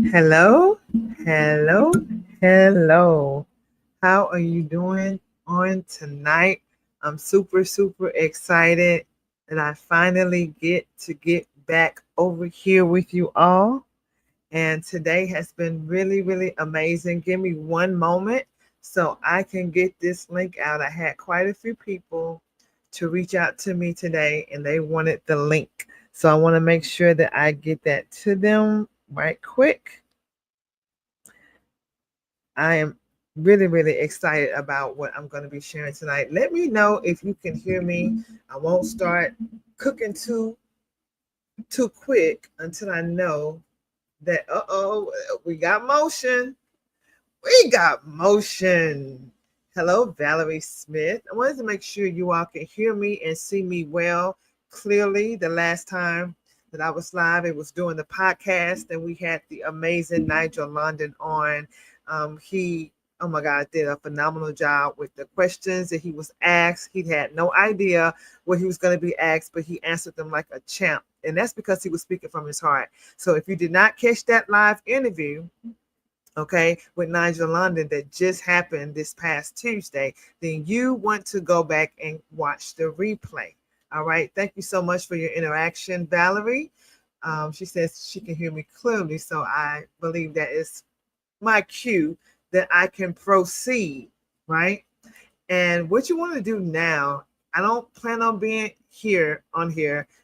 Hello, hello, hello. How are you doing on tonight? I'm super excited that I finally get back over here with you all. And today has been really amazing. Give me one moment so I can get this link out. I had quite a few people to reach out to me today and they wanted the link. So I want to make sure that I get that to them right quick. I am really excited about what I'm going to be sharing tonight. Let me know if you can hear me. I won't start cooking too quick until I know that we got motion. We got motion. Hello, Valerie Smith. I wanted to make sure you all can hear me and see me well clearly. The last time that I was live, it was doing the podcast, and we had the amazing Nigel London on. He, oh my God, did a phenomenal job with the questions that he was asked. He had no idea what he was going to be asked, but he answered them like a champ. And that's because he was speaking from his heart. So if you did not catch that live interview, okay, with Nigel London that just happened this past Tuesday, then you want to go back and watch the replay. All right. Thank you so much for your interaction, Valerie. She says she can hear me clearly. So I believe that is my cue that I can proceed. Right. And what you want to do now, I don't plan on being here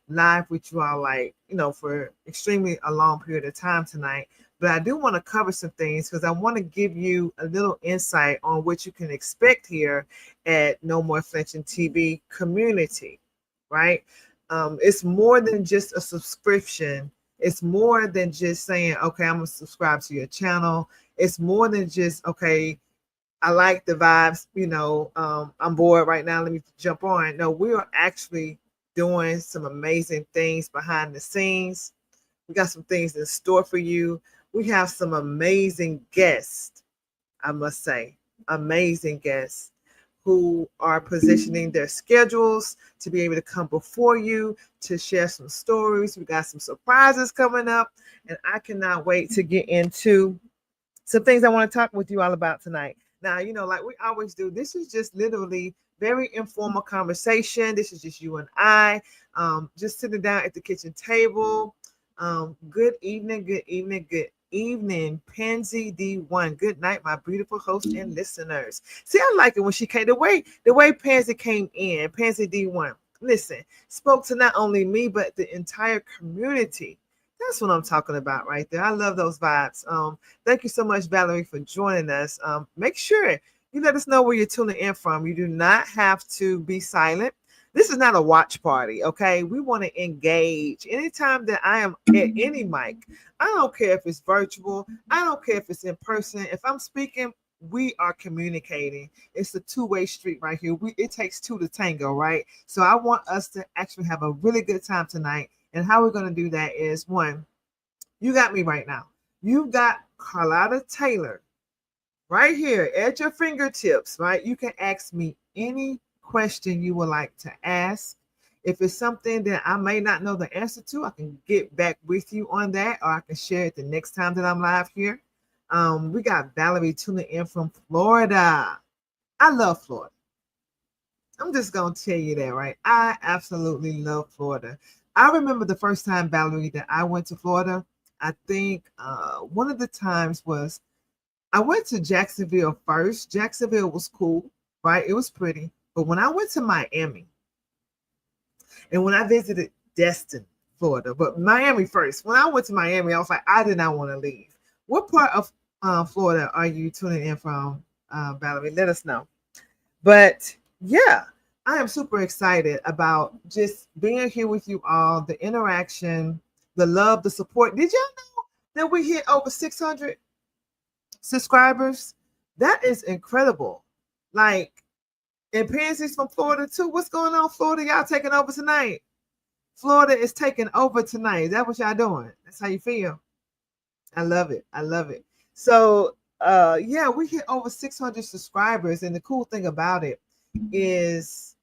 live with you all for extremely a long period of time tonight. But I do want to cover some things because I want to give you a little insight on what you can expect here at No More Flinching TV community, right? It's more than just a subscription. It's more than just saying, okay, I'm going to subscribe to your channel. It's more than just, okay, I like the vibes, I'm bored right now. Let me jump on. No, we are actually doing some amazing things behind the scenes. We got some things in store for you. We have some amazing guests, I must say, amazing guests who are positioning their schedules to be able to come before you to share some stories. We got some surprises coming up, and I cannot wait to get into some things I want to talk with you all about tonight. Now, like we always do, this is just literally very informal conversation. This is just you and I, just sitting down at the kitchen table. Good evening, good evening, Pansy D1. Good night, my beautiful host and listeners. See, I like it when she came. The way Pansy came in, Pansy D1. Listen, spoke to not only me but the entire community. That's what I'm talking about right there. I love those vibes. Thank you so much, Valerie, for joining us. Make sure you let us know where you're tuning in from. You do not have to be silent. This is not a watch party, okay? We want to engage. Anytime that I am at any mic, I don't care if it's virtual, I don't care if it's in person. If I'm speaking, we are communicating. It's a two-way street right here. It takes two to tango, right? So I want us to actually have a really good time tonight. And how we're going to do that is one, you got me right now. You've got Carlotta Taylor right here at your fingertips, right? You can ask me any question you would like to ask. If it's something that I may not know the answer to, I can get back with you on that, or I can share it the next time that I'm live here. We got Valerie tuning in from Florida. I love Florida. I'm just going to tell you that, right? I absolutely love Florida. I remember the first time, Valerie, that I went to Florida. I think one of the times was I went to Jacksonville first. Jacksonville was cool, right? It was pretty. But when I went to Miami and when I visited Destin, Florida, but Miami first. When I went to Miami, I was like, I did not want to leave. What part of Florida are you tuning in from, Valerie? Let us know. But yeah, I am super excited about just being here with you all, the interaction, the love, the support. Did y'all know that we hit over 600 subscribers? That is incredible. Like, and Pansy's from Florida too. What's going on, Florida? Y'all taking over tonight? Florida is taking over tonight. Is that what y'all doing? That's how you feel? I love it. I love it. So yeah, we hit over 600 subscribers. And the cool thing about it is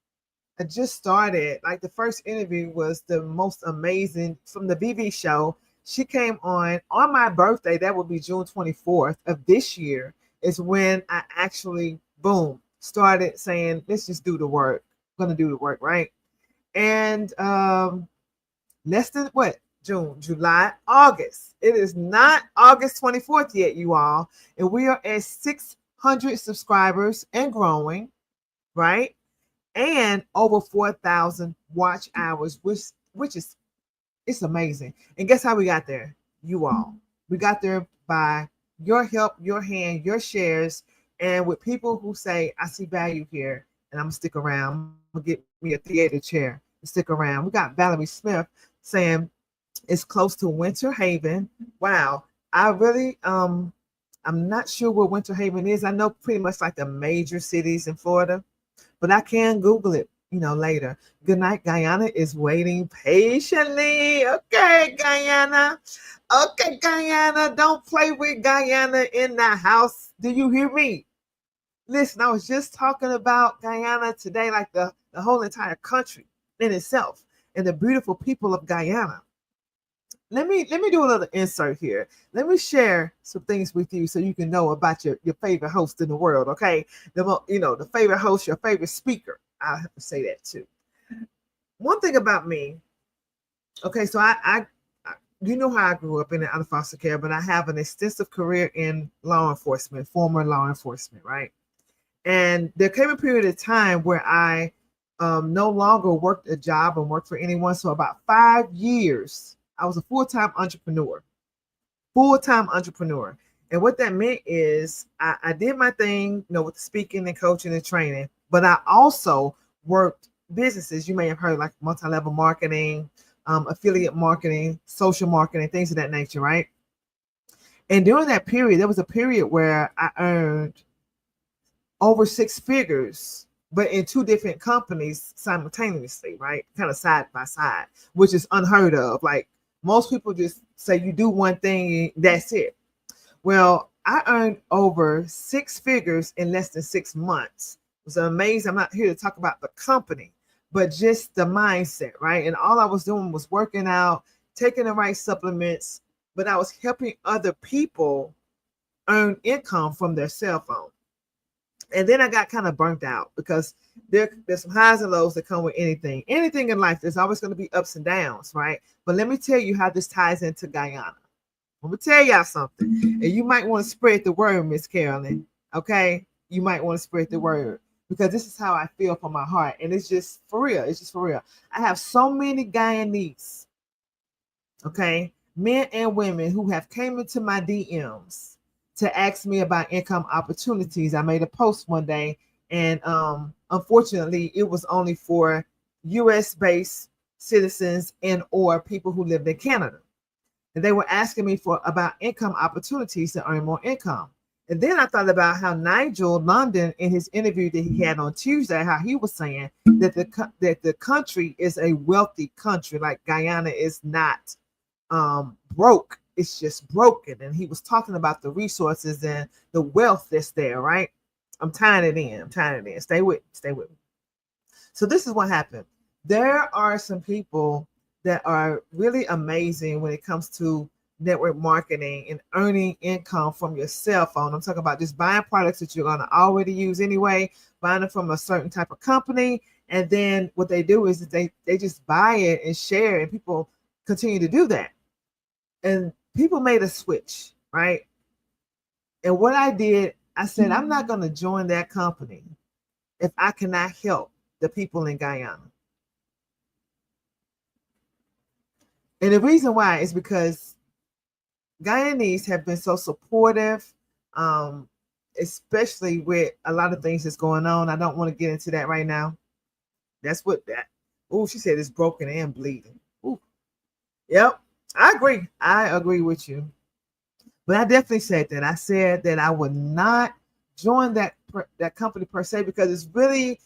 I just started. Like the first interview was the most amazing from the BB show. She came on my birthday. That would be June 24th of this year is when I actually, boom, started saying, let's just do the work. I'm going to do the work, right? And less than what? June, July, August. It is not August 24th yet, you all. And we are at 600 subscribers and growing, right? And over 4,000 watch hours, which is it's amazing. And guess how we got there? You all. We got there by your help, your hand, your shares, and with people who say, I see value here and I'm gonna stick around. I'm gonna get me a theater chair and stick around. We got Valerie Smith saying it's close to Winter Haven. Wow. I really I'm not sure where Winter Haven is. I know pretty much like the major cities in Florida, but I can Google it, later. Good night, Guyana is waiting patiently. Okay, Guyana. Okay, Guyana. Don't play with Guyana in the house. Do you hear me? Listen, I was just talking about Guyana today, like the whole entire country in itself and the beautiful people of Guyana. Let me do a little insert here. Let me share some things with you so you can know about your favorite host in the world. Okay, the favorite host, your favorite speaker. I have to say that too. One thing about me. Okay, so I you know how I grew up in and out of foster care, but I have an extensive career in law enforcement, former law enforcement, right? And there came a period of time where I no longer worked a job and worked for anyone. So about 5 years. I was a full-time entrepreneur. And what that meant is I did my thing, with the speaking and coaching and training, but I also worked businesses. You may have heard like multi-level marketing, affiliate marketing, social marketing, things of that nature, right? And during that period, there was a period where I earned over 6 figures, but in 2 different companies simultaneously, right? Kind of side by side, which is unheard of. Like, most people just say you do one thing, that's it. Well, I earned over 6 figures in less than 6 months. It was amazing. I'm not here to talk about the company, but just the mindset, right? And all I was doing was working out, taking the right supplements, but I was helping other people earn income from their cell phone. And then I got kind of burnt out because there's some highs and lows that come with anything. Anything in life, there's always going to be ups and downs, right? But let me tell you how this ties into Guyana. I'm going to tell y'all something. And you might want to spread the word, Miss Carolyn. Okay? You might want to spread the word because this is how I feel from my heart. And it's just for real. It's just for real. I have so many Guyanese, okay, men and women who have came into my DMs to ask me about income opportunities. I made a post one day, and unfortunately, it was only for U.S.-based citizens and or people who lived in Canada. And they were asking me about income opportunities to earn more income. And then I thought about how Nigel London, in his interview that he had on Tuesday, how he was saying that the country is a wealthy country, like Guyana is not broke. It's just broken. And he was talking about the resources and the wealth that's there, right? I'm tying it in. Stay with me. So this is what happened. There are some people that are really amazing when it comes to network marketing and earning income from your cell phone. I'm talking about just buying products that you're going to already use anyway, buying them from a certain type of company. And then what they do is they just buy it and share it, and people continue to do that. And people made a switch, right? And what I did, I said, I'm not going to join that company if I cannot help the people in Guyana. And the reason why is because Guyanese have been so supportive, especially with a lot of things that's going on. I don't want to get into that right now. That's what that. Oh, she said it's broken and bleeding. Ooh. Yep. I agree with you. But I definitely said that. I said that I would not join that company per se because it's really,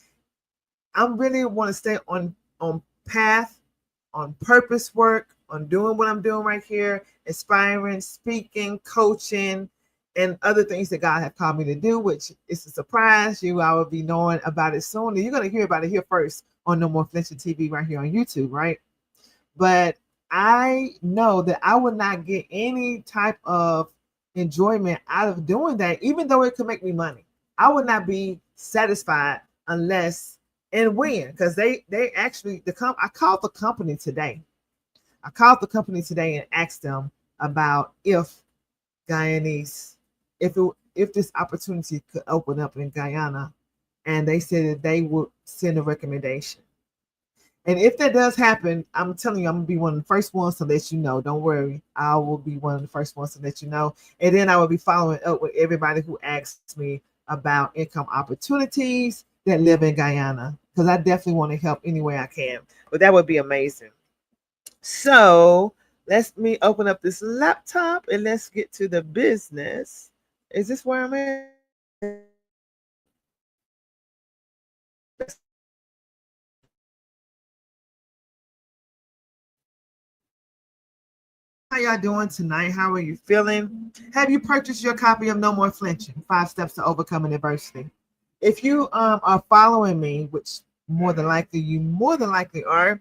I really want to stay on path, on purpose work, on doing what I'm doing right here, inspiring, speaking, coaching, and other things that God has called me to do, which is a surprise. I will be knowing about it soon. And you're going to hear about it here first on No More Flinching TV right here on YouTube, right? But I know that I would not get any type of enjoyment out of doing that, even though it could make me money. I would not be satisfied unless and when, because they actually I called the company today. I called the company today and asked them about if Guyanese, if this opportunity could open up in Guyana, and they said that they would send a recommendation. And if that does happen, I'm telling you, I'm gonna be one of the first ones to let you know. Don't worry, I will be one of the first ones to let you know. And then I will be following up with everybody who asks me about income opportunities that live in Guyana, because I definitely want to help any way I can. But that would be amazing. So let me open up this laptop and let's get to the business. Is this where I'm at? How y'all doing tonight? How are you feeling? Have you purchased your copy of No More Flinching, 5 Steps to Overcoming Adversity? If you are following me, which more than likely are,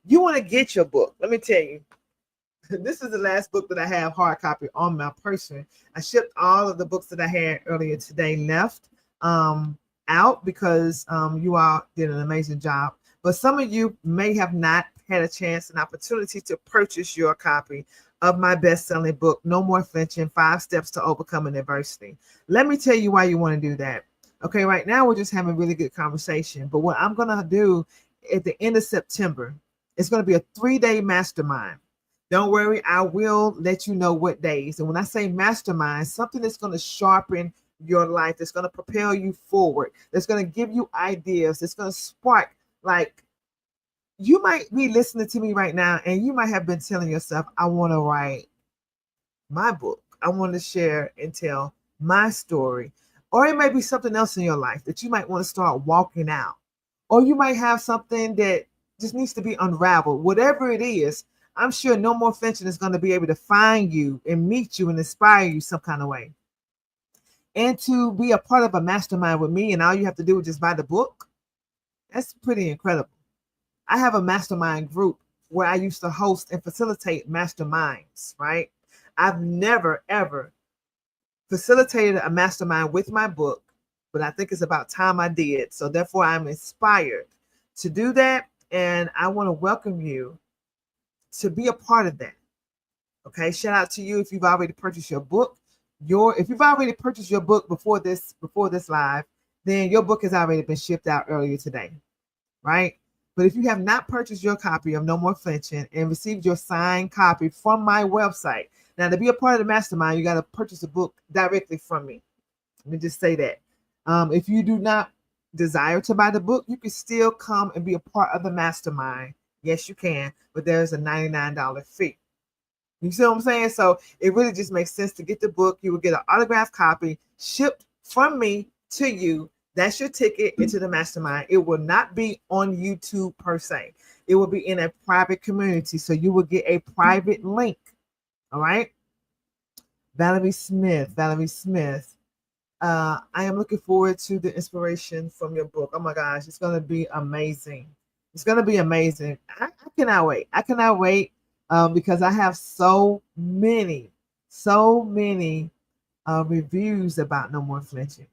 you want to get your book. Let me tell you, this is the last book that I have hard copy on my person. I shipped all of the books that I had earlier today left out because you all did an amazing job. But some of you may have not had a chance and opportunity to purchase your copy of my best-selling book, No More Flinching, 5 Steps to Overcoming Adversity. Let me tell you why you want to do that. Okay, right now we're just having a really good conversation. But what I'm going to do at the end of September, it's going to be a 3-day mastermind. Don't worry, I will let you know what days. And when I say mastermind, something that's going to sharpen your life, that's going to propel you forward, that's going to give you ideas, that's going to spark, like, you might be listening to me right now and you might have been telling yourself, I want to write my book. I want to share and tell my story. Or it may be something else in your life that you might want to start walking out. Or you might have something that just needs to be unraveled. Whatever it is, I'm sure No More Flinching is going to be able to find you and meet you and inspire you some kind of way. And to be a part of a mastermind with me and all you have to do is just buy the book, that's pretty incredible. I have a mastermind group where I used to host and facilitate masterminds, right? I've never, ever facilitated a mastermind with my book, but I think it's about time I did. So therefore, I'm inspired to do that. And I want to welcome you to be a part of that. Okay, shout out to you if you've already purchased your book. If you've already purchased your book before this live, then your book has already been shipped out earlier today, right? But if you have not purchased your copy of No More Flinching and received your signed copy from my website, now to be a part of the mastermind, you got to purchase a book directly from me. Let me just say that. If you do not desire to buy the book, you can still come and be a part of the mastermind. Yes, you can, but there's a $99 fee. You see what I'm saying? So it really just makes sense to get the book. You will get an autographed copy shipped from me to you. That's your ticket into the mastermind. It will not be on YouTube per se. It will be in a private community. So you will get a private link. All right. Valerie Smith. I am looking forward to the inspiration from your book. Oh my gosh, it's going to be amazing. It's going to be amazing. I cannot wait. Because I have so many reviews about No More Flinching.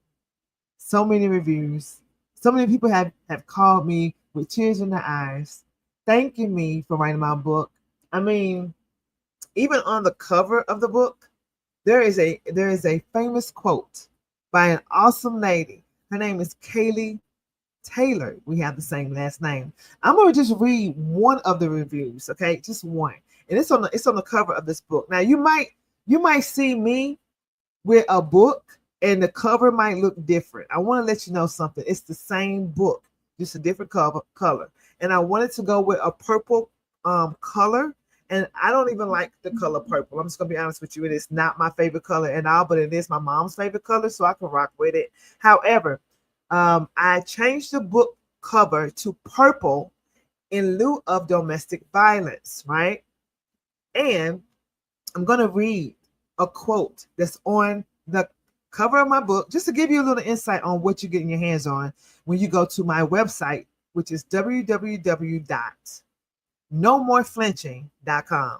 So many reviews. So many people have called me with tears in their eyes, thanking me for writing my book. I mean, even on the cover of the book, there is a famous quote by an awesome lady. Her name is Kaylee Taylor. We have the same last name. I'm going to just read one of the reviews, okay? Just one. And it's on the cover of this book. Now you might see me with a book and the cover might look different. I want to let you know something. It's the same book, just a different color. And I wanted to go with a purple color. And I don't even like the color purple. I'm just going to be honest with you. It is not my favorite color at all, but it is my mom's favorite color, so I can rock with it. However, I changed the book cover to purple in lieu of domestic violence, right? And I'm going to read a quote that's on the cover of my book, just to give you a little insight on what you're getting your hands on when you go to my website, which is www.carlotta, nomoreflinching.com.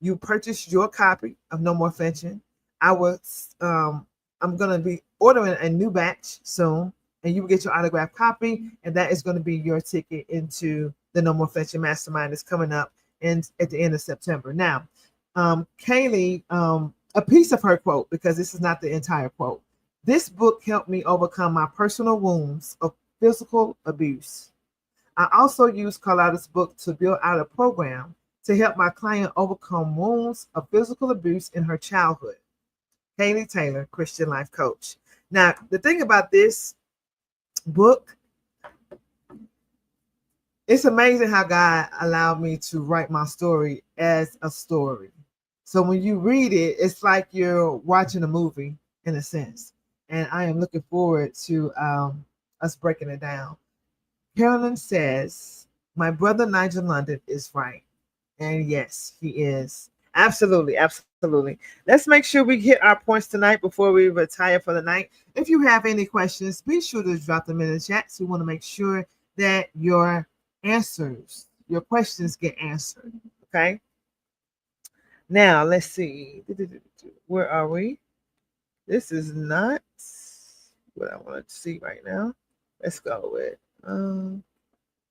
You purchase your copy of No More Flinching. I was I'm gonna be ordering a new batch soon, and you will get your autographed copy, and that is going to be your ticket into the No More Flinching Mastermind that's coming up at the end of September. Now, Kaylee, a piece of her quote, because this is not the entire quote. This book helped me overcome my personal wounds of physical abuse. I also used Carlotta's book to build out a program to help my client overcome wounds of physical abuse in her childhood. Kaylee Taylor, Christian life coach. Now, the thing about this book, it's amazing how God allowed me to write my story as a story. So when you read it, it's like you're watching a movie in a sense. And I am looking forward to us breaking it down. Carolyn says, my brother Nigel London is right. And yes, he is. Absolutely, absolutely. Let's make sure we hit our points tonight before we retire for the night. If you have any questions, be sure to drop them in the chat. So we want to make sure that your questions get answered. Okay. Now, let's see. Where are we? This is not what I want to see right now. Let's go with,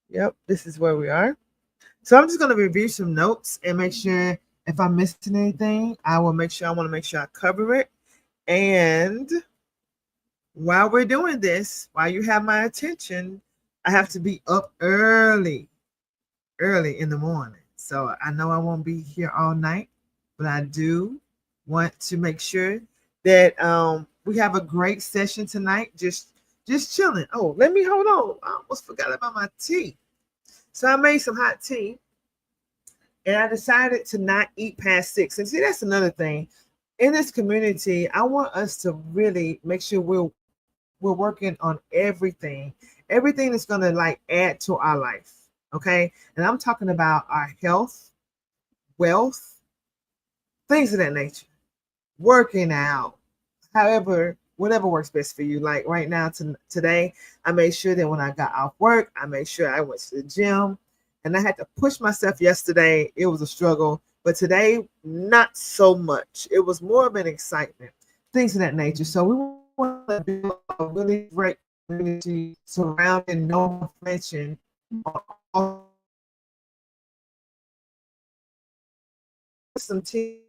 yep, this is where we are. So I'm just going to review some notes and make sure if I'm missing anything, I want to make sure I cover it. And while we're doing this, while you have my attention, I have to be up early in the morning. So I know I won't be here all night, but I do want to make sure that we have a great session tonight. Just chilling. Oh, let me hold on. I almost forgot about my tea. So I made some hot tea, and I decided to not eat past 6. And see, that's another thing. In this community, I want us to really make sure we're working on everything that's going to like add to our life. Okay. And I'm talking about our health, wealth, things of that nature, working out, however, whatever works best for you. Like right now, today, I made sure that when I got off work, I made sure I went to the gym, and I had to push myself yesterday. It was a struggle, but today, not so much. It was more of an excitement, things of that nature. So we want to build a really great community surrounding No More Flinching. Some tea.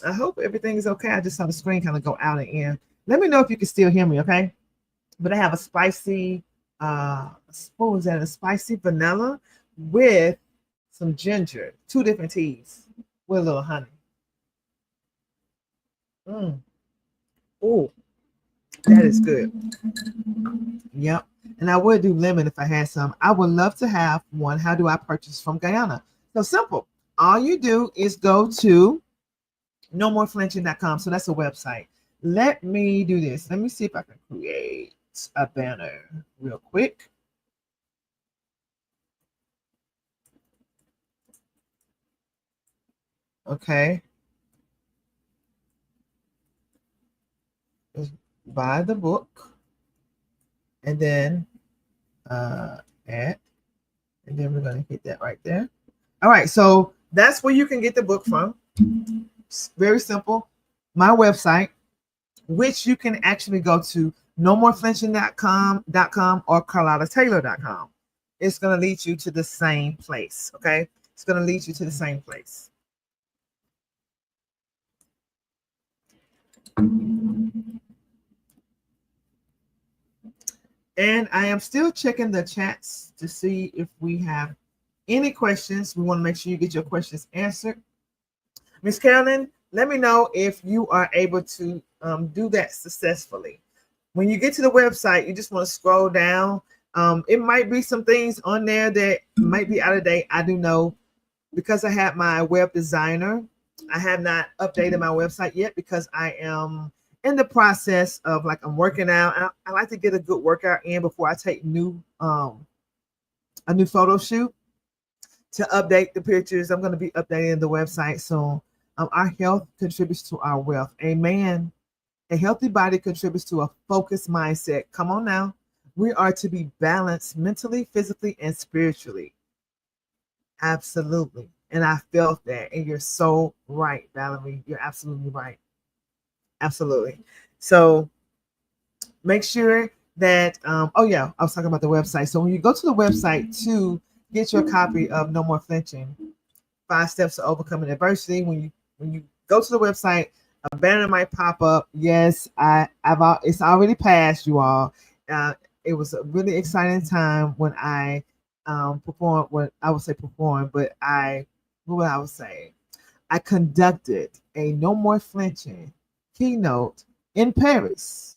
I hope everything is okay. I just saw the screen kind of go out and in. Let me know if you can still hear me, okay? But I have a spicy, what was that? A spicy vanilla with some ginger, 2 different teas with a little honey. Oh, that is good. Yep. And I would do lemon if I had some. I would love to have one. How do I purchase from Guyana? So simple. All you do is go to nomoreflinching.com. So that's a website. Let me do this. Let me see if I can create a banner real quick. Okay. Just buy the book and then add, and then we're going to hit that right there. All right. So that's where you can get the book from. It's very simple. My website, which you can actually go to nomoreflinching.com or carlottataylor.com. It's going to lead you to the same place. Okay. It's going to lead you to the same place. And I am still checking the chats to see if we have any questions. We want to make sure you get your questions answered. Miss Carolyn, let me know if you are able to do that successfully. When you get to the website, you just want to scroll down. It might be some things on there that might be out of date. I do know because I have my web designer. I have not updated my website yet because I am in the process of like I'm working out. I like to get a good workout in before I take a new photo shoot to update the pictures. I'm going to be updating the website soon. Our health contributes to our wealth. Amen. A healthy body contributes to a focused mindset. Come on now. We are to be balanced mentally, physically, and spiritually. Absolutely. And I felt that. And you're so right, Valerie. You're absolutely right. Absolutely. So make sure that, oh, yeah, I was talking about the website. So when you go to the website to get your copy of No More Flinching, 5 Steps to Overcoming Adversity, when you go to the website, a banner might pop up. Yes, it's already passed, you all. Uh, it was a really exciting time when I performed. What I would say performed, but what would I would say? I conducted a No More Flinching keynote in Paris.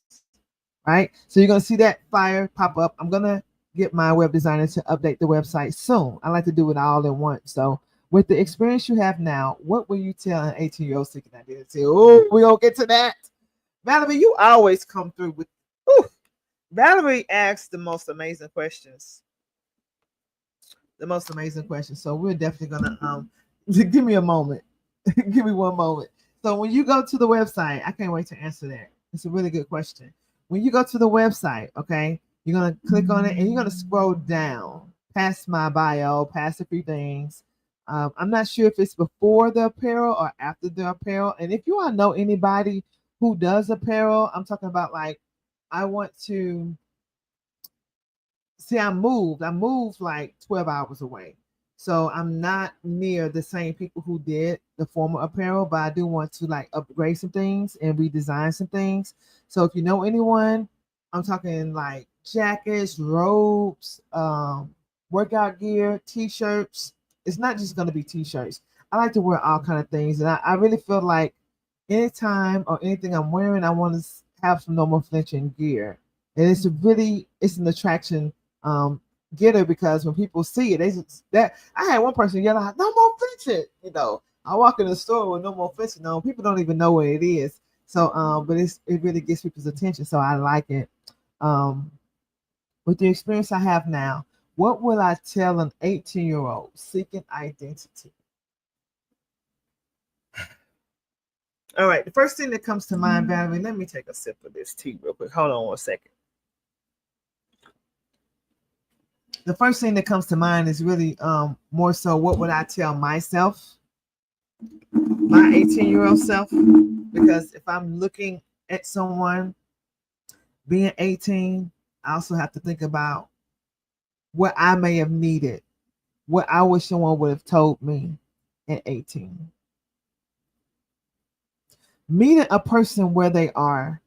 Right, so you're gonna see that flyer pop up. I'm gonna get my web designer to update the website soon. I like to do it all at once. So with the experience you have now, what will you tell an 18-year-old seeking identity? Oh, we gonna get to that. Valerie, you always come through with. Whew. Valerie asks the most amazing questions. The most amazing questions. So we're definitely gonna give me a moment. Give me one moment. So when you go to the website, I can't wait to answer that. It's a really good question. When you go to the website, okay, you're gonna click on it and you're gonna scroll down past my bio, past a few things. I'm not sure if it's before the apparel or after the apparel. And if you want to know anybody who does apparel, I'm talking about like I want to see. I moved like 12 hours away. So I'm not near the same people who did the former apparel, but I do want to like upgrade some things and redesign some things. So if you know anyone, I'm talking like jackets, robes, workout gear, t-shirts. It's not just gonna be t-shirts. I like to wear all kind of things, and I really feel like anytime or anything I'm wearing, I want to have some No More Flinching gear, and it's an attraction getter because when people see it, they just, that I had one person yell out, "No more flinching!" I walk in the store with No More Flinching on. People don't even know what it is. So, but it really gets people's attention. So I like it. Um, with the experience I have now, what will I tell an 18-year-old seeking identity? All right, the first thing that comes to mind, Valerie, let me take a sip of this tea real quick. Hold on one second. The first thing that comes to mind is really more so what would I tell myself, my 18-year-old self? Because if I'm looking at someone being 18, I also have to think about what I may have needed, what I wish someone would have told me at 18. Meeting a person where they are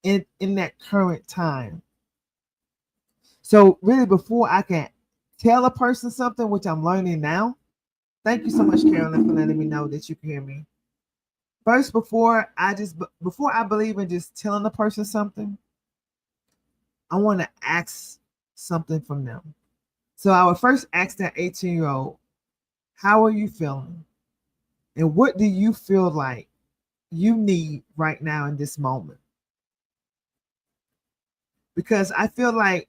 in that current time. So really before I can tell a person something, which I'm learning now, thank you so much, Carolyn, for letting me know that you can hear me. First, before I believe in just telling a person something, I want to ask something from them. So I would first ask that 18-year-old, how are you feeling? And what do you feel like you need right now in this moment? Because I feel like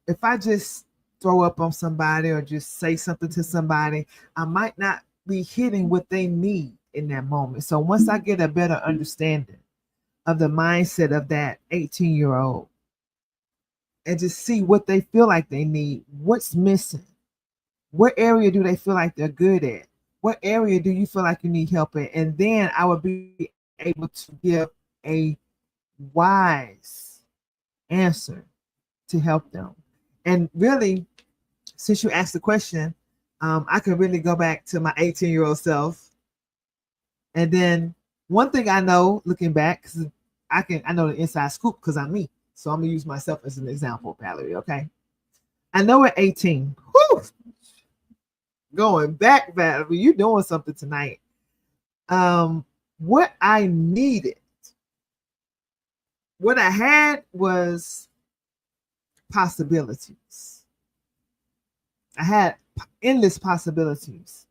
if I just throw up on somebody or just say something to somebody, I might not be hitting what they need in that moment. So once I get a better understanding of the mindset of that 18-year-old and just see what they feel like they need, what's missing, what area do they feel like they're good at, what area do you feel like you need help in, and then I would be able to give a wise answer to help them. And really, since you asked the question, I can really go back to my 18-year-old self. And then one thing I know, looking back, because I know the inside scoop because I'm me. So I'm gonna use myself as an example, Valerie. Okay, I know at 18, whew, going back, Valerie, you doing something tonight. What I needed, what I had was possibilities. I had endless possibilities.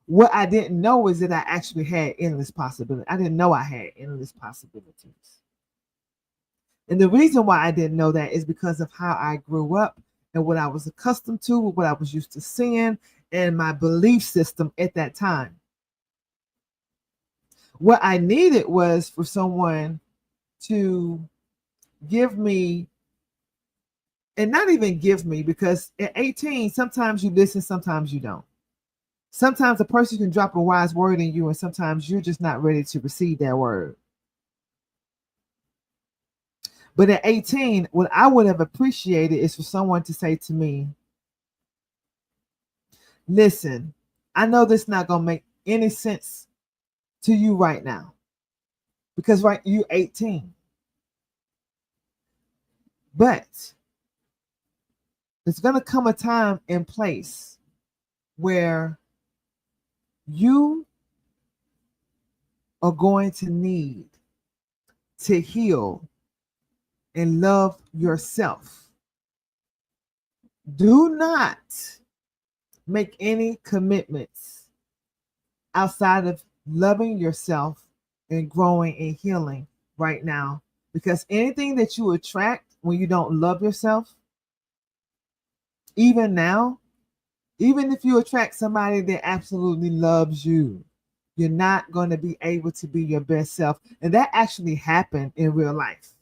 What I didn't know is that I actually had endless possibilities. I didn't know I had endless possibilities. And the reason why I didn't know that is because of how I grew up and what I was accustomed to, what I was used to seeing, and my belief system at that time. What I needed was for someone to give me, and not even give me, because at 18, sometimes you listen, sometimes you don't. Sometimes a person can drop a wise word in you, and sometimes you're just not ready to receive that word. But at 18, what I would have appreciated is for someone to say to me, listen, I know this not going to make any sense to you right now, because right, you 18. But there's going to come a time and place where you are going to need to heal and love yourself. Do not make any commitments outside of loving yourself and growing and healing right now, because anything that you attract when you don't love yourself, even now, even if you attract somebody that absolutely loves you, you're not going to be able to be your best self. And that actually happened in real life.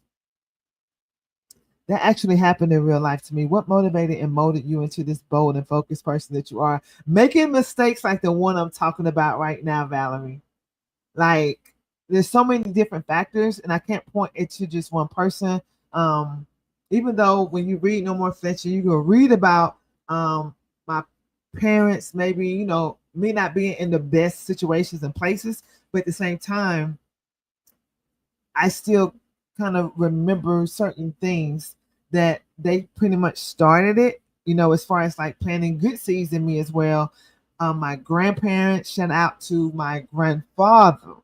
That actually happened in real life to me. What motivated and molded you into this bold and focused person that you are? Making mistakes like the one I'm talking about right now, Valerie. Like, there's so many different factors, and I can't point it to just one person. Even though when you read No More Flinching, you can read about my parents, maybe, you know, me not being in the best situations and places, but at the same time, I still kind of remember certain things that they pretty much started it, you know, as far as like planting good seeds in me as well. My grandparents, shout out to my grandfather,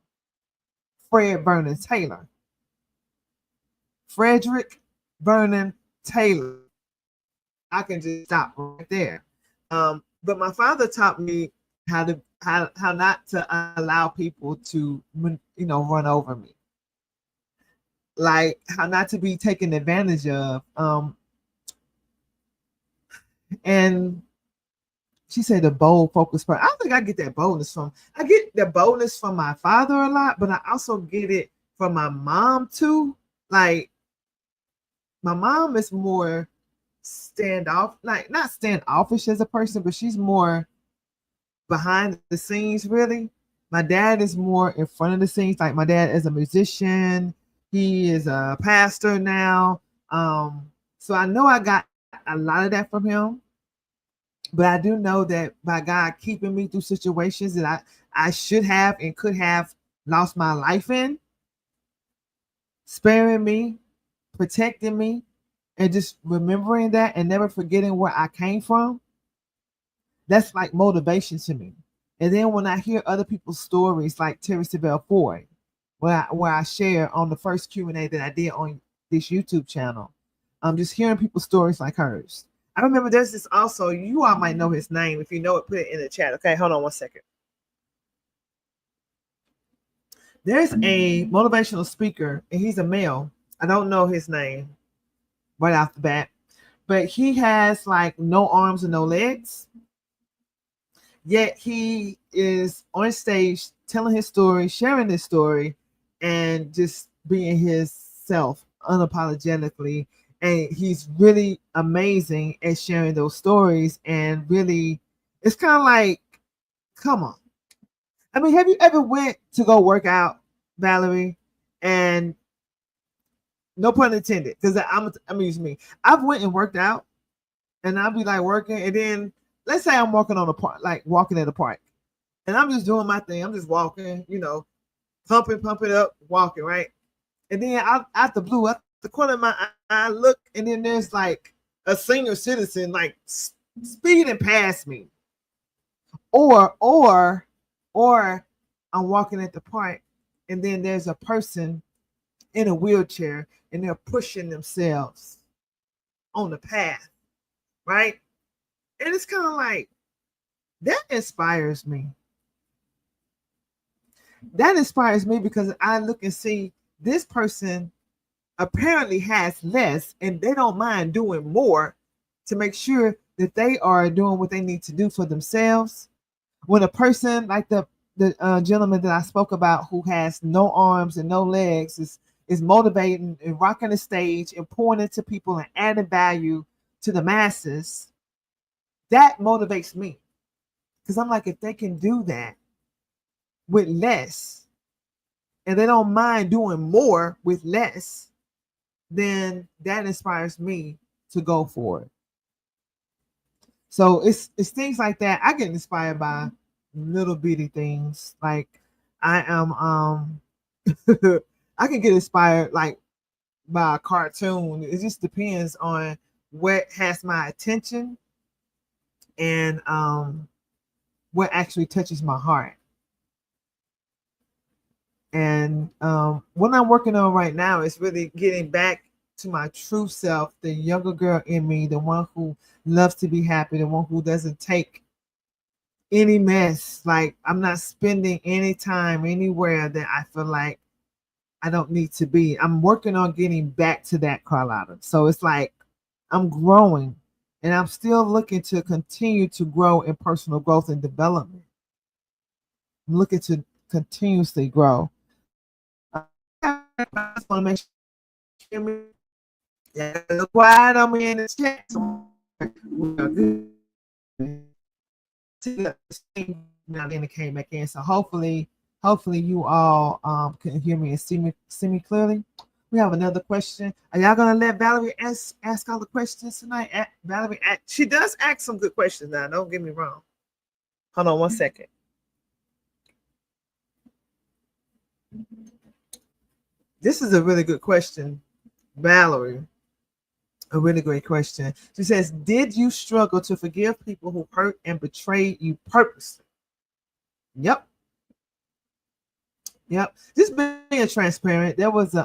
Fred Vernon Taylor. Frederick Vernon Taylor. I can just stop right there. But my father taught me how not to allow people to, you know, run over me, like how not to be taken advantage of. And she said the bold, focused person. I think I get that boldness from. I get the boldness from my father a lot, but I also get it from my mom too. Like, my mom is more standoff, like not standoffish as a person, but she's more behind the scenes, really. My dad is more in front of the scenes. Like, my dad is a musician. He is a pastor now. So I know I got a lot of that from him. But I do know that by God keeping me through situations that I should have and could have lost my life in, sparing me, protecting me, and just remembering that and never forgetting where I came from, that's like motivation to me. And then when I hear other people's stories, like Terry Sibel Ford, where I share on the first Q&A that I did on this YouTube channel, I'm just hearing people's stories like hers. I remember there's this also, you all might know his name. If you know it, put it in the chat. Okay, hold on one second. There's a motivational speaker, and he's a male. I don't know his name right off the bat, but he has like no arms and no legs. Yet he is on stage telling his story, sharing his story, and just being his self unapologetically. And he's really amazing at sharing those stories. And really, it's kind of like, come on. I mean, have you ever went to go work out, Valerie? And no pun intended, because I'm using me. I've went and worked out, and I'll be like working, and then let's say I'm walking on a park, like walking at a park, and I'm just doing my thing. I'm just walking, you know, pumping up, walking, right? And then out the blue, out the corner of my eye, I look, and then there's like a senior citizen like speeding past me, or I'm walking at the park, and then there's a person in a wheelchair, and they're pushing themselves on the path, right? And it's kind of like, that inspires me. That inspires me because I look and see this person apparently has less, and they don't mind doing more to make sure that they are doing what they need to do for themselves. When a person like the gentleman that I spoke about, who has no arms and no legs, is is motivating and rocking the stage and pouring into people and adding value to the masses, that motivates me. Because I'm like, if they can do that with less and they don't mind doing more with less, then that inspires me to go for it. So it's things like that. I get inspired by little bitty things. Like I am I can get inspired like by a cartoon. It just depends on what has my attention and what actually touches my heart. And what I'm working on right now is really getting back to my true self, the younger girl in me, the one who loves to be happy, the one who doesn't take any mess. Like I'm not spending any time anywhere that I feel like I don't need to be. I'm working on getting back to that, Carlotta. So it's like I'm growing and I'm still looking to continue to grow in personal growth and development. I'm looking to continuously grow. I just want to make sure yeah, look quiet on me in the chat. Now then it came back in. So hopefully you all can hear me and see me clearly. We have another question. Are y'all gonna let Valerie ask all the questions tonight? Valerie, she does ask some good questions now. Don't get me wrong. Hold on one second. This is a really good question, Valerie. A really great question. She says, did you struggle to forgive people who hurt and betrayed you purposely? Yep. Just being transparent. There was a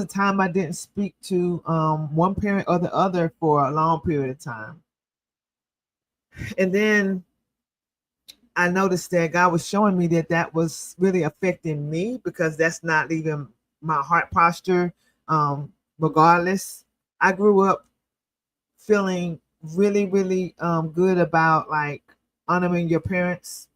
time I didn't speak to one parent or the other for a long period of time. And then I noticed that God was showing me that that was really affecting me because that's not even my heart posture. Regardless, I grew up feeling really, really good about like honoring your parents.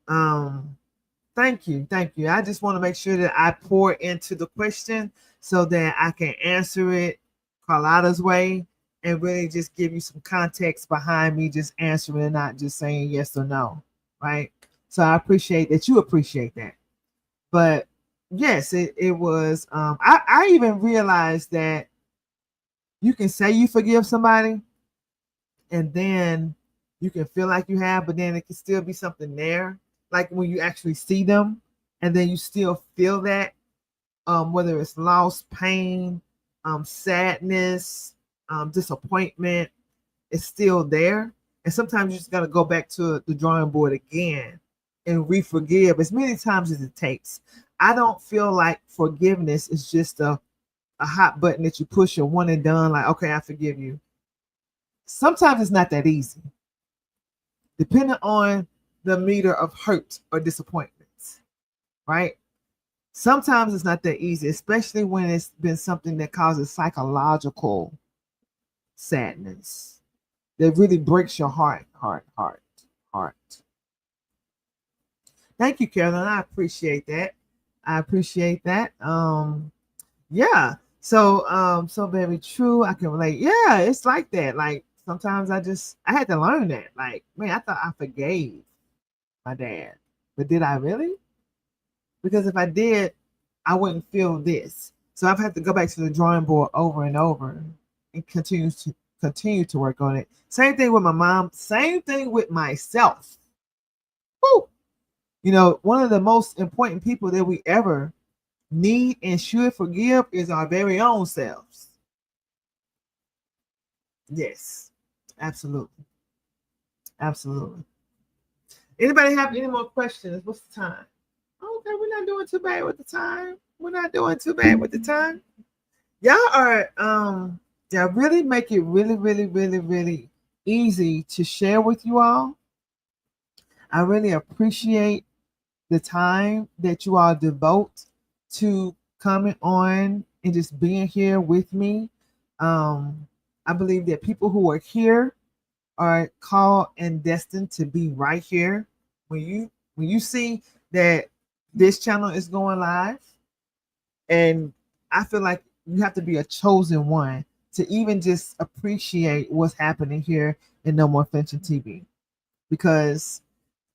Thank you. I just want to make sure that I pour into the question so that I can answer it Carlotta's way and really just give you some context behind me just answering and not just saying yes or no, right? So I appreciate that you appreciate that. But yes, it was I even realized that you can say you forgive somebody and then you can feel like you have, but then it can still be something there. Like when you actually see them and then you still feel that, whether it's loss, pain, sadness, disappointment, it's still there. And sometimes you just got to go back to the drawing board again and re-forgive as many times as it takes. I don't feel like forgiveness is just a hot button that you push a one and done, like, okay, I forgive you. Sometimes it's not that easy. Depending on the meter of hurt or disappointments, right? Sometimes it's not that easy, especially when it's been something that causes psychological sadness that really breaks your heart. Thank you, Carolyn. I appreciate that. Yeah. So very true. I can relate. Yeah, it's like that. Like sometimes I had to learn that. Like, man, I thought I forgave my dad, but did I really? Because if I did, I wouldn't feel this. So I've had to go back to the drawing board over and over and continue to work on it. Same thing with my mom. Same thing with myself. Woo! You know, one of the most important people that we ever need and should forgive is our very own selves. Yes, absolutely. Anybody have any more questions? What's the time? Okay, we're not doing too bad with the time. Y'all are y'all really make it really easy to share with you all. I really appreciate the time that you all devote to coming on and just being here with me. I believe that people who are here are called and destined to be right here. When you see that this channel is going live, And I feel like you have to be a chosen one to even just appreciate what's happening here in No More Flinching TV, because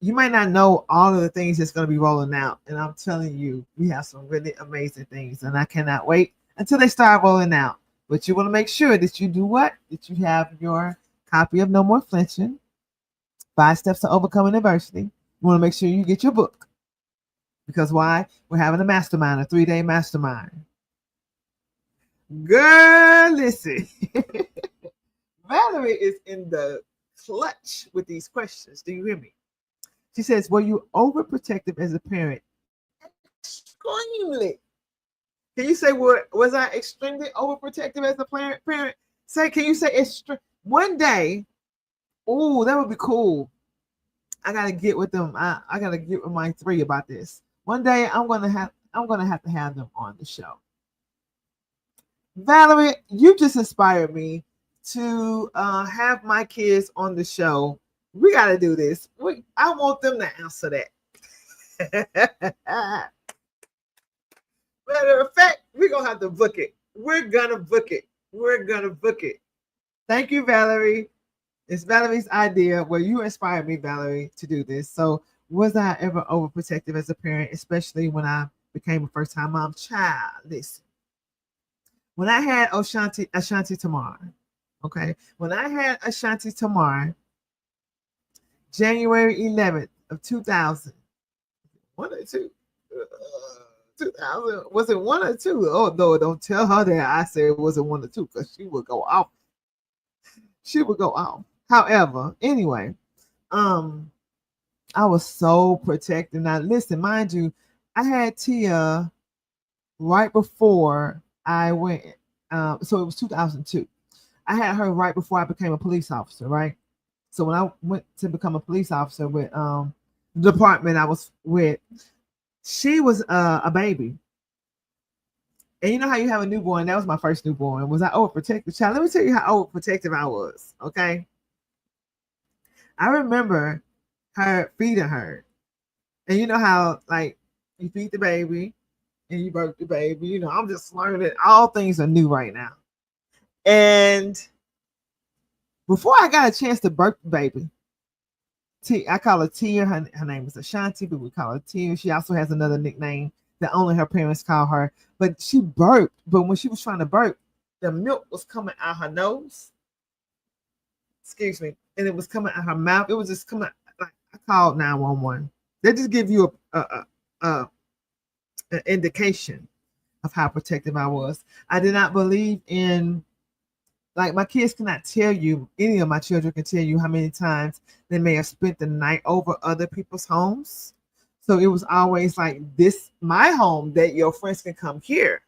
you might not know all of the things that's going to be rolling out. And I'm telling you, we have some really amazing things. And I cannot wait until they start rolling out. But you want to make sure that you do what? That you have your copy of No More Flinching, 5 Steps to Overcoming Adversity. You want to make sure you get your book. Because why? We're having a mastermind, a 3-day mastermind. Girl, listen. Valerie is in the clutch with these questions. Do you hear me? She says, were you overprotective as a parent? Extremely. Can you say, was I extremely overprotective as a parent? Can you say one day? Oh, that would be cool. I gotta get with them. I gotta get with my 3 about this. One day I'm gonna have to have them on the show. Valerie, you just inspired me to have my kids on the show. We got to do this. I want them to answer that. Matter of fact, we're going to have to book it. We're going to book it. Thank you, Valerie. It's Valerie's idea. Well, you inspired me, Valerie, to do this. So was I ever overprotective as a parent, especially when I became a first-time mom? Child, listen. When I had Ashanti Tamar, okay? When I had Ashanti Tamar, January 11th of 2000, 1 or 2? 2000, was it 1 or 2? Oh, no, don't tell her that I said it wasn't 1 or 2, because she would go off. However, anyway, I was so protective. Now, listen, mind you, I had Tia right before I went. So it was 2002. I had her right before I became a police officer, right? So when I went to become a police officer with the department I was with, she was a baby. And you know how you have a newborn? That was my first newborn. Was I overprotective? Child, let me tell you how overprotective I was, okay? I remember her feeding her. And you know how, like, you feed the baby and you birth the baby. You know, I'm just learning. All things are new right now. And before I got a chance to birth the baby, I call her Tia. Her name is Ashanti, but we call her Tia. She also has another nickname that only her parents call her. But she burped. But when she was trying to burp, the milk was coming out her nose. Excuse me. And it was coming out her mouth. It was just coming, like, I called 911. They just give you an indication of how protective I was. I did not believe in, like, my kids cannot tell you, any of my children can tell you how many times they may have spent the night over other people's homes. So it was always like, this, my home, that your friends can come here.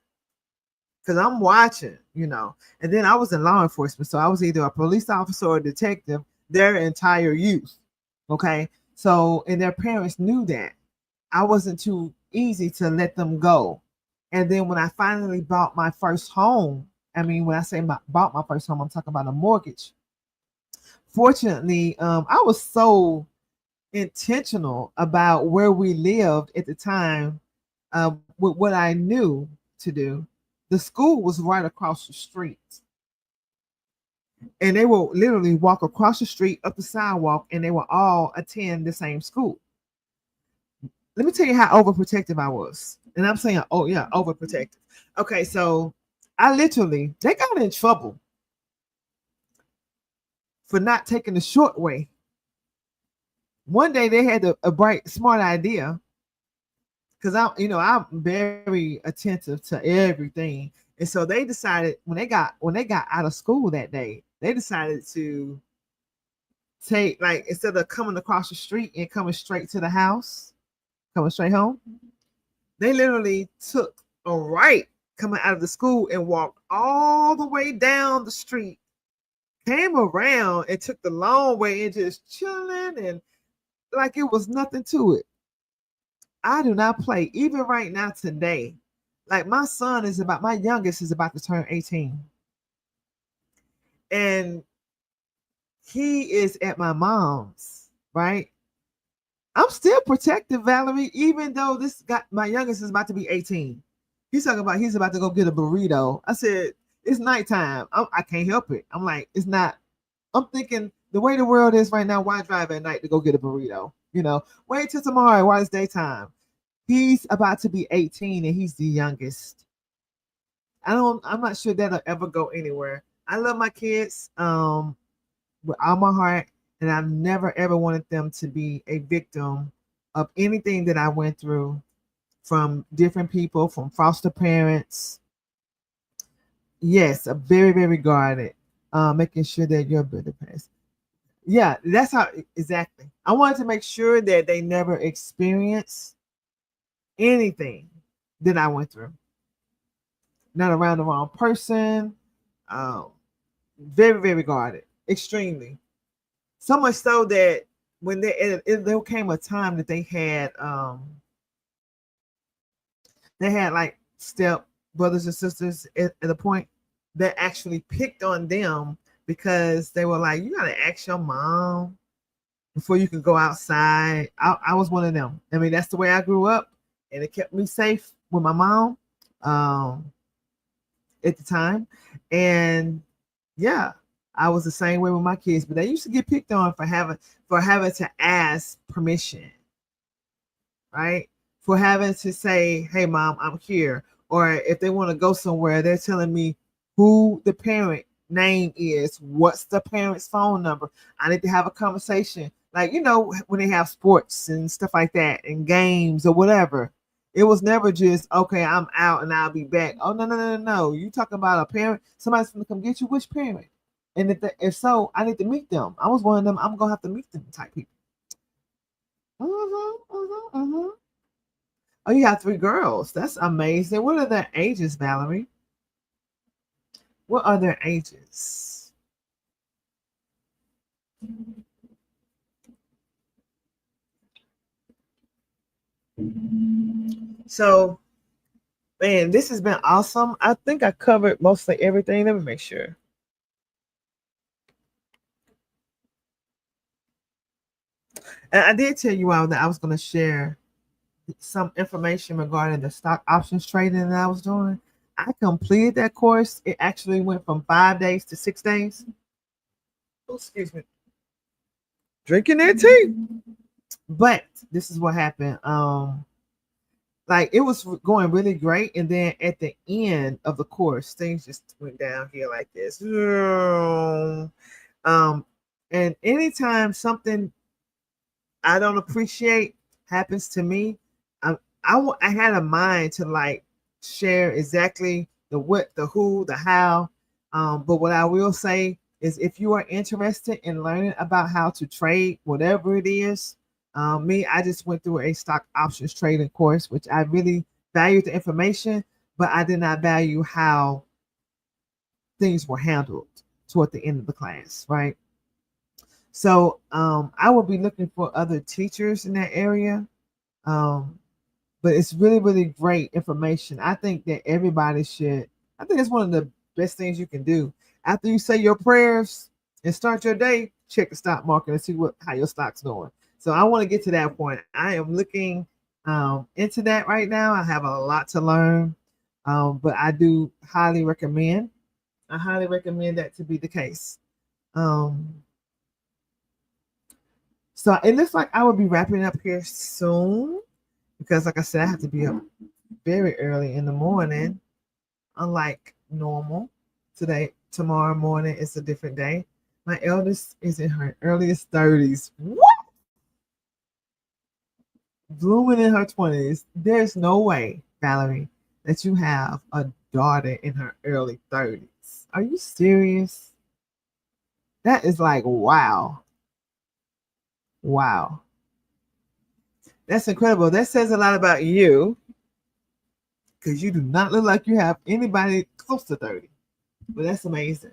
Because I'm watching, you know. And then I was in law enforcement. So I was either a police officer or a detective their entire youth. Okay. So, and their parents knew that. I wasn't too easy to let them go. And then when I finally bought my first home, I mean, when I say bought my first home, I'm talking about a mortgage. Fortunately, I was so intentional about where we lived at the time, with what I knew to do. The school was right across the street. And they will literally walk across the street, up the sidewalk, and they will all attend the same school. Let me tell you how overprotective I was. And I'm saying, oh yeah, overprotective. Okay, so they got in trouble for not taking the short way. One day they had a bright, smart idea, because I'm very attentive to everything. And so they decided, when they got out of school that day, they decided to take, like, instead of coming across the street and coming straight to the house, coming straight home, they literally took a right coming out of the school and walked all the way down the street, came around and took the long way and just chilling, and like it was nothing to it. I do not play. Even right now today, like, my youngest is about to turn 18. And he is at my mom's, right? I'm still protective, Valerie, even though my youngest is about to be 18. He's talking about he's about to go get a burrito. I said, it's nighttime. I can't help it. I'm like, it's not. I'm thinking the way the world is right now, why drive at night to go get a burrito? Wait till tomorrow while it's daytime. He's about to be 18 and he's the youngest. I'm not sure that'll ever go anywhere. I love my kids with all my heart, and I've never ever wanted them to be a victim of anything that I went through from different people, from foster parents. Yes, a very, very guarded, making sure that you're better parents. Yeah, that's how exactly. I wanted to make sure that they never experience anything that I went through. Not around the wrong person. Very, very guarded, extremely. So much so that when there came a time that they had like step brothers and sisters at a point that actually picked on them because they were like, you gotta ask your mom before you can go outside. I was one of them. I mean, that's the way I grew up, and it kept me safe with my mom at the time. And yeah, I was the same way with my kids, but they used to get picked on for having to ask permission, right? For having to say, hey mom, I'm here. Or if they want to go somewhere, they're telling me who the parent name is, what's the parent's phone number. I need to have a conversation. Like, when they have sports and stuff like that and games or whatever. It was never just, okay, I'm out and I'll be back. Oh, no. You talking about a parent? Somebody's going to come get you. Which parent? And if so, I need to meet them. I was one of them. I'm going to have to meet them type people. Oh, you have 3 girls. That's amazing. What are their ages, Valerie? What are their ages? So, man, this has been awesome. I think I covered mostly everything. Let me make sure. And I did tell you all that I was going to share some information regarding the stock options trading that I was doing. I completed that course. It actually went from 5 days to 6 days. Oh, excuse me. Drinking that tea. But this is what happened. Like, it was going really great, and then at the end of the course, things just went down here like this. And anytime something I don't appreciate happens to me, I had a mind to like share exactly the what, the who, the how. But what I will say is, if you are interested in learning about how to trade, whatever it is, I just went through a stock options trading course, which I really valued the information, but I did not value how things were handled toward the end of the class, right? So I will be looking for other teachers in that area. But it's really, really great information. I think that everybody should. I think it's one of the best things you can do. After you say your prayers and start your day, check the stock market and see how your stock's doing. So I want to get to that point. I am looking into that right now. I have a lot to learn, but I do highly recommend. I highly recommend that to be the case. So it looks like I will be wrapping up here soon, because like I said, I have to be up very early in the morning, unlike normal. Tomorrow morning is a different day. My eldest is in her earliest 30s. What? Blooming in her 20s. There's no way, Valerie, that you have a daughter in her early 30s. Are you serious? That is like, wow. Wow. That's incredible. That says a lot about you, because you do not look like you have anybody close to 30. But that's amazing.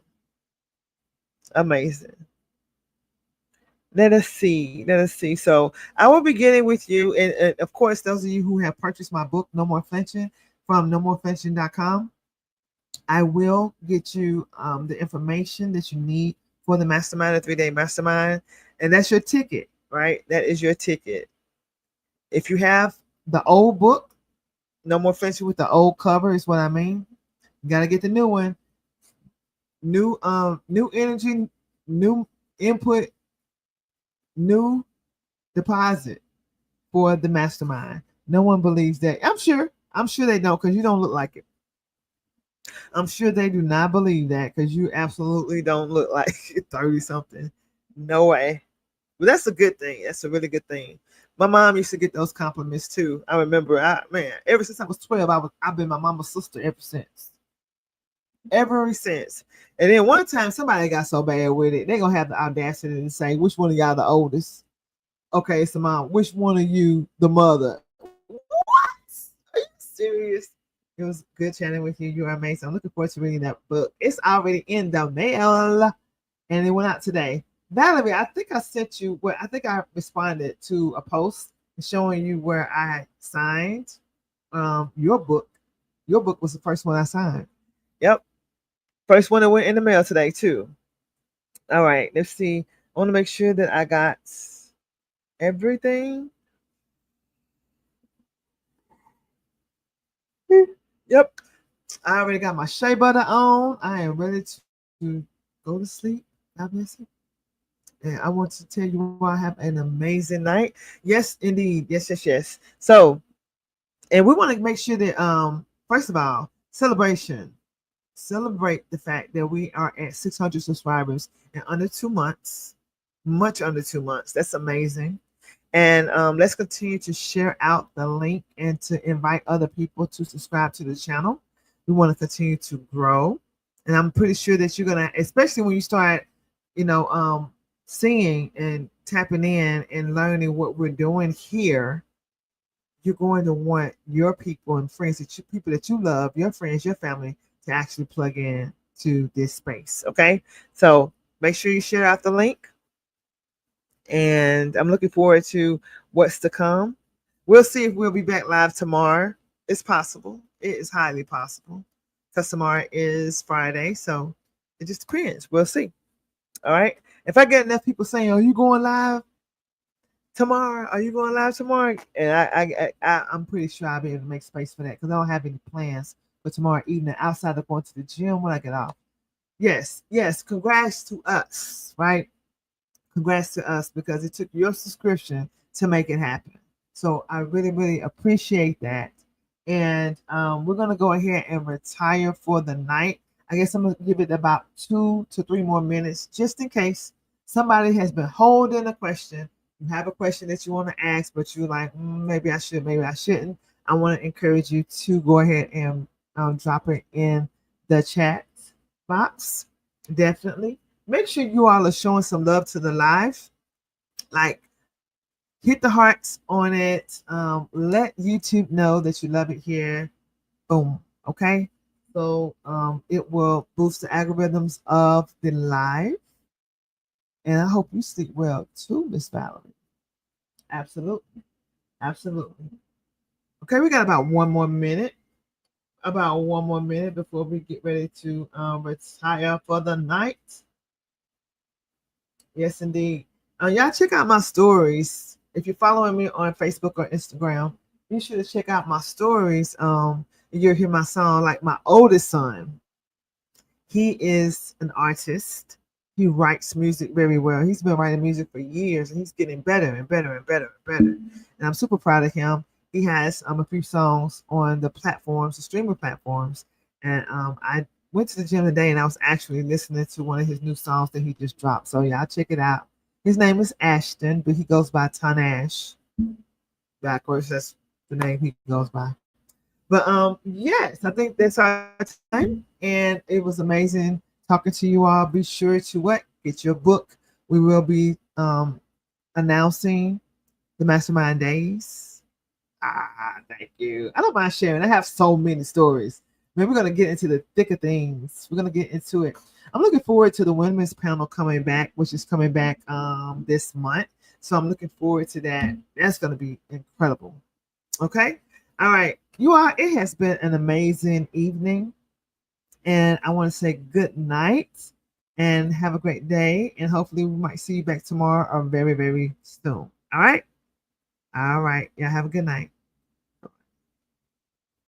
Amazing. Let us see. So I will be getting with you. And of course, those of you who have purchased my book, No More Flinching, from nomoreflinching.com, I will get you the information that you need for the mastermind, a 3-day mastermind. And that's your ticket, right? That is your ticket. If you have the old book, No more flinching with the old cover is what I mean. You gotta get the new one. New energy, new input, new deposit for the mastermind. No one believes that. I'm sure. I'm sure they don't because you don't look like it. I'm sure they do not believe that because you absolutely don't look like 30 something. No way. But that's a good thing. That's a really good thing. My mom used to get those compliments too. I remember, man, ever since I was 12, I've been my mama's sister ever since. Ever since. And then one time somebody got so bad with it, they gonna have the audacity to say, which one of y'all the oldest? Okay, so mom, which one of you the mother? What? Are you serious? It was good chatting with you. You are amazing. I'm looking forward to reading that book. It's already in the mail and it went out today. Valerie, I think I sent you where I think I responded to a post showing you where I signed your book. Your book was the first one I signed. Yep. First one that went in the mail today, too. All right, let's see. I want to make sure that I got everything. Yep. I already got my shea butter on. I am ready to go to sleep. God bless you. And I want to tell you I have an amazing night. Yes, indeed. Yes, yes, yes. So, and we want to make sure that first of all, celebration. Celebrate the fact that we are at 600 subscribers in under 2 months. Much under 2 months. That's amazing. And let's continue to share out the link and to invite other people to subscribe to the channel. We want to continue to grow. And I'm pretty sure that you're going to, especially when you start, seeing and tapping in and learning what we're doing here, you're going to want your people and friends, people that you love, your friends, your family, to actually plug in to this space. Okay. So make sure you share out the link. And I'm looking forward to what's to come. We'll see if we'll be back live tomorrow. It's possible. It is highly possible because tomorrow is Friday. So it just depends. We'll see. All right. If I get enough people saying, "Are you going live tomorrow? Are you going live tomorrow?" And I'm pretty sure I'll be able to make space for that because I don't have any plans for tomorrow evening outside of going to the gym when I get off. Yes. Congrats to us, right? Congrats to us because it took your subscription to make it happen. So I really, really appreciate that. And we're going to go ahead and retire for the night. I guess I'm going to give it about 2 to 3 more minutes just in case somebody has been holding a question. You have a question that you want to ask, but you're like, maybe I should, maybe I shouldn't. I want to encourage you to go ahead and drop it in the chat box. Definitely. Make sure you all are showing some love to the live. Like, hit the hearts on it. Let YouTube know that you love it here. Boom. Okay. So it will boost the algorithms of the live. And I hope you sleep well too, Miss Valerie. Absolutely. Absolutely. Okay, we got about 1 more minute. About 1 more minute before we get ready to retire for the night. Yes, indeed. Y'all check out my stories. If you're following me on Facebook or Instagram, be sure to check out my stories. You'll hear my song. Like my oldest son, he is an artist. He writes music very well. He's been writing music for years, and he's getting better and better and better and better. And I'm super proud of him. He has a few songs on the platforms, the streaming platforms. And I went to the gym today and I was actually listening to one of his new songs that he just dropped. So y'all check it out. His name is Ashton, but he goes by Tanash. Backwards, that's the name he goes by. But yes, I think that's our time. And it was amazing talking to you all. Be sure to get your book. We will be announcing the Mastermind Days. Thank you. I don't mind sharing. I have so many stories. Man, we're gonna get into the thick of things. We're gonna get into it. I'm looking forward to the women's panel coming back, which is coming back this month. So I'm looking forward to that. That's gonna be incredible. Okay. All right. You all, it has been an amazing evening. And I want to say good night and have a great day. And hopefully we might see you back tomorrow or very, very soon. All right. All right. Yeah. Have a good night.